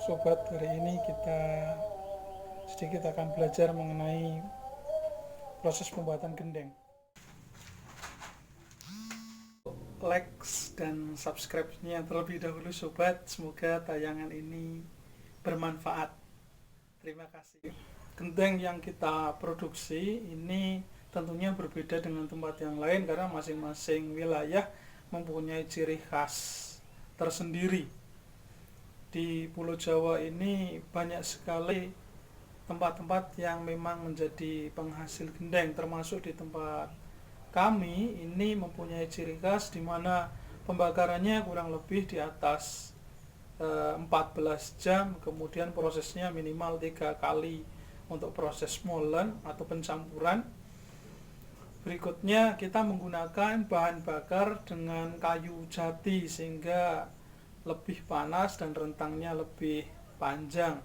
sobat, hari ini kita sedikit akan belajar mengenai proses pembuatan gendeng. Like dan subscribe-nya terlebih dahulu sobat, semoga tayangan ini bermanfaat. Terima kasih. Gendeng yang kita produksi ini tentunya berbeda dengan tempat yang lain karena masing-masing wilayah mempunyai ciri khas tersendiri. Di Pulau Jawa ini banyak sekali tempat-tempat yang memang menjadi penghasil gendeng, termasuk di tempat kami ini mempunyai ciri khas di mana pembakarannya kurang lebih di atas 14 jam, kemudian prosesnya minimal 3 kali untuk proses molen atau pencampuran. Berikutnya kita menggunakan bahan bakar dengan kayu jati sehingga lebih panas dan rentangnya lebih panjang.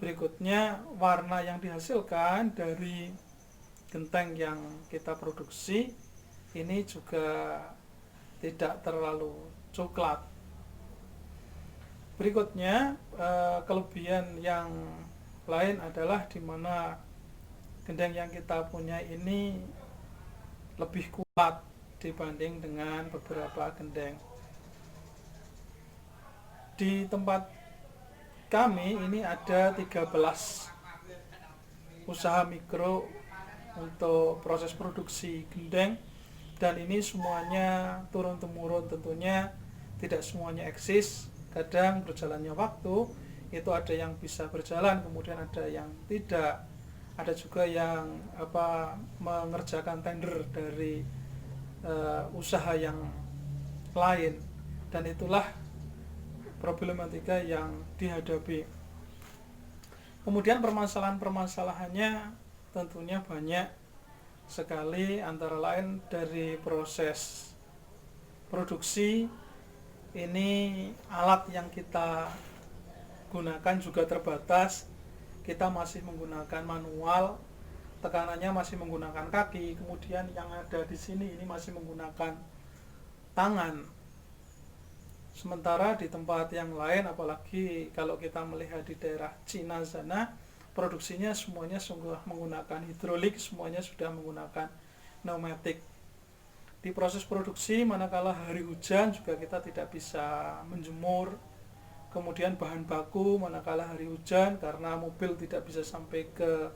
Berikutnya warna yang dihasilkan dari genteng yang kita produksi ini juga tidak terlalu coklat. Berikutnya kelebihan yang lain adalah di mana gendeng yang kita punya ini lebih kuat dibanding dengan beberapa gendeng. Di tempat kami ini ada 13 usaha mikro untuk proses produksi gendeng, dan ini semuanya turun-temurun, tentunya tidak semuanya eksis. Kadang berjalannya waktu itu ada yang bisa berjalan, kemudian ada yang tidak. Ada juga yang mengerjakan tender dari usaha yang lain, dan itulah problematika yang dihadapi. Kemudian permasalahan-permasalahannya tentunya banyak sekali, antara lain dari proses produksi ini alat yang kita gunakan juga terbatas. Kita masih menggunakan manual, tekanannya masih menggunakan kaki, kemudian yang ada di sini ini masih menggunakan tangan. Sementara di tempat yang lain, apalagi kalau kita melihat di daerah Cina sana, produksinya semuanya sudah menggunakan hidrolik, semuanya sudah menggunakan pneumatik. Di proses produksi, manakala hari hujan juga kita tidak bisa menjemur. Kemudian bahan baku, manakala hari hujan karena mobil tidak bisa sampai ke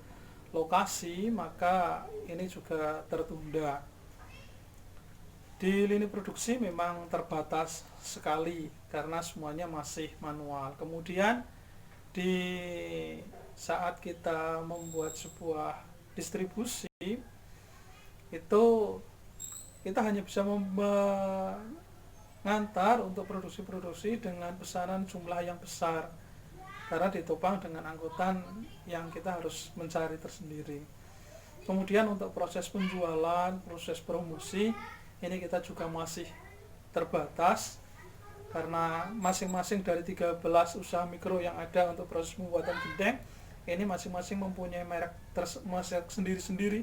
lokasi, maka ini juga tertunda. Di lini produksi memang terbatas sekali karena semuanya masih manual. Kemudian di saat kita membuat sebuah distribusi, itu kita hanya bisa mengantar untuk produksi-produksi dengan pesanan jumlah yang besar karena ditopang dengan angkutan yang kita harus mencari tersendiri. Kemudian untuk proses penjualan, proses promosi, ini kita juga masih terbatas karena masing-masing dari 13 usaha mikro yang ada untuk proses pembuatan gendeng ini masing-masing mempunyai merek sendiri-sendiri,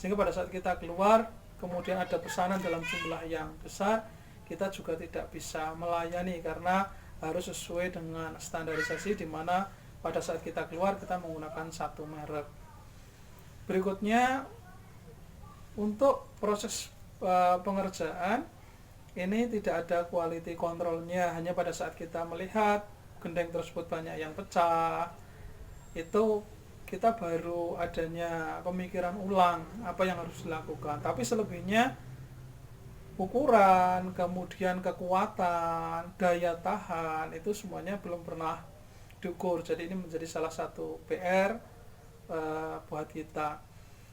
sehingga pada saat kita keluar kemudian ada pesanan dalam jumlah yang besar, kita juga tidak bisa melayani karena harus sesuai dengan standarisasi, di mana pada saat kita keluar kita menggunakan satu merek. Berikutnya untuk proses pengerjaan ini tidak ada quality controlnya, hanya pada saat kita melihat gendeng tersebut banyak yang pecah, itu kita baru adanya pemikiran ulang apa yang harus dilakukan. Tapi selebihnya ukuran, kemudian kekuatan, daya tahan, itu semuanya belum pernah diukur. Jadi ini menjadi salah satu PR buat kita.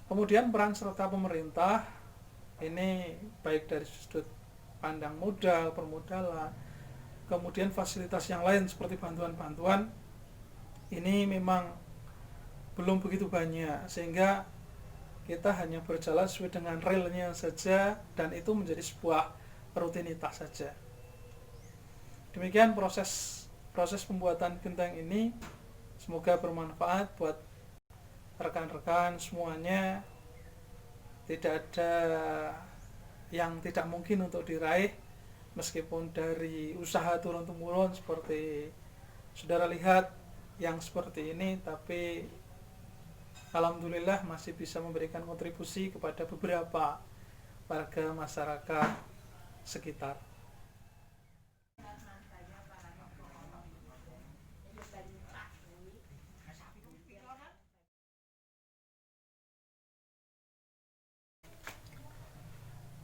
Kemudian peran serta pemerintah ini baik dari sudut pandang modal, permodalan, kemudian fasilitas yang lain seperti bantuan-bantuan, ini memang belum begitu banyak, sehingga kita hanya berjalan sesuai dengan realnya saja, dan itu menjadi sebuah rutinitas saja. Demikian proses pembuatan gendeng ini, semoga bermanfaat buat rekan-rekan semuanya. Tidak ada yang tidak mungkin untuk diraih, meskipun dari usaha turun-temurun seperti Saudara lihat yang seperti ini, tapi alhamdulillah masih bisa memberikan kontribusi kepada beberapa warga masyarakat sekitar.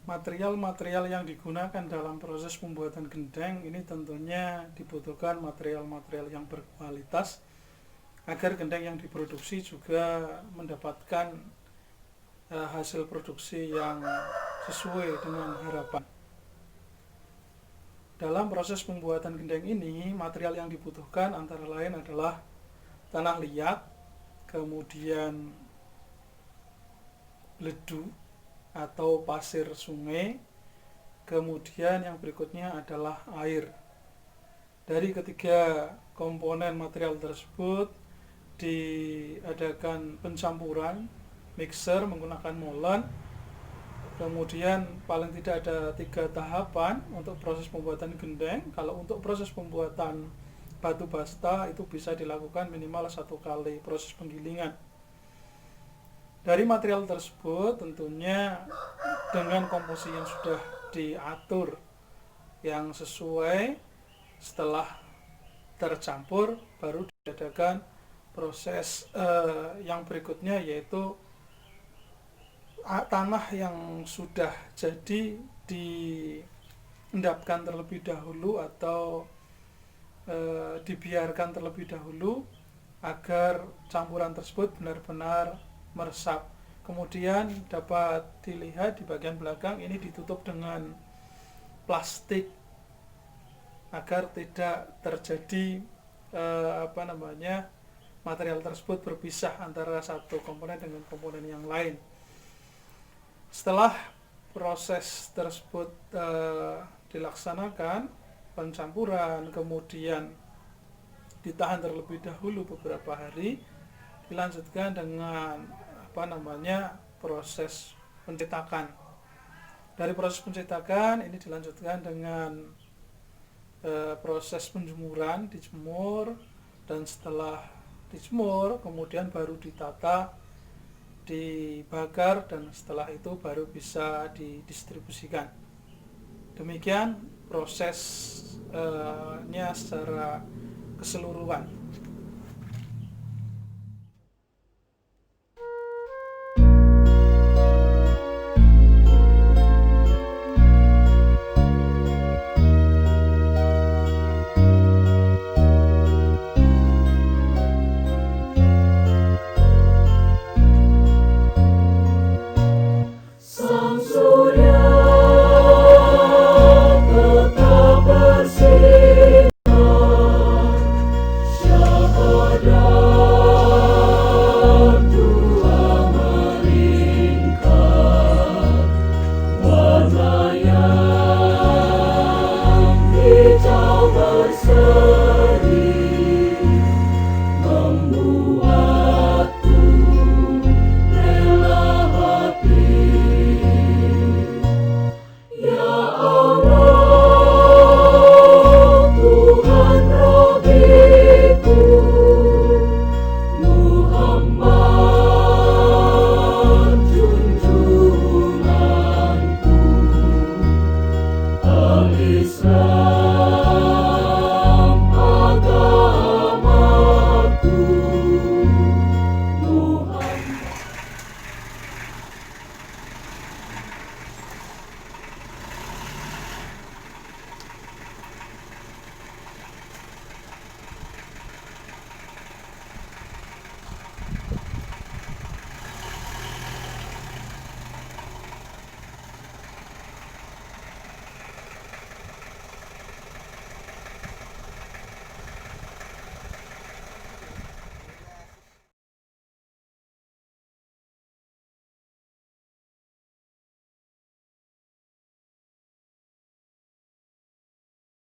Material-material yang digunakan dalam proses pembuatan gendeng ini tentunya dibutuhkan material-material yang berkualitas agar gendeng yang diproduksi juga mendapatkan hasil produksi yang sesuai dengan harapan. Dalam proses pembuatan gendeng ini, material yang dibutuhkan antara lain adalah tanah liat, kemudian ledu atau pasir sungai, kemudian yang berikutnya adalah air. Dari ketiga komponen material tersebut diadakan pencampuran mixer menggunakan molen. Kemudian paling tidak ada 3 tahapan untuk proses pembuatan gendeng. Kalau untuk proses pembuatan batu basta itu bisa dilakukan minimal 1 kali proses penggilingan. Dari material tersebut tentunya dengan komposisi yang sudah diatur yang sesuai, setelah tercampur baru diadakan proses yang berikutnya, yaitu tanah yang sudah jadi diendapkan terlebih dahulu atau dibiarkan terlebih dahulu agar campuran tersebut benar-benar meresap. Kemudian dapat dilihat di bagian belakang ini ditutup dengan plastik agar tidak terjadi material tersebut berpisah antara satu komponen dengan komponen yang lain. Setelah proses tersebut dilaksanakan, pencampuran kemudian ditahan terlebih dahulu beberapa hari, dilanjutkan dengan proses pencetakan. Dari proses pencetakan ini dilanjutkan dengan proses penjemuran, dijemur, dan setelah dijemur kemudian baru ditata, dibakar, dan setelah itu baru bisa didistribusikan. Demikian prosesnya secara keseluruhan. Israel.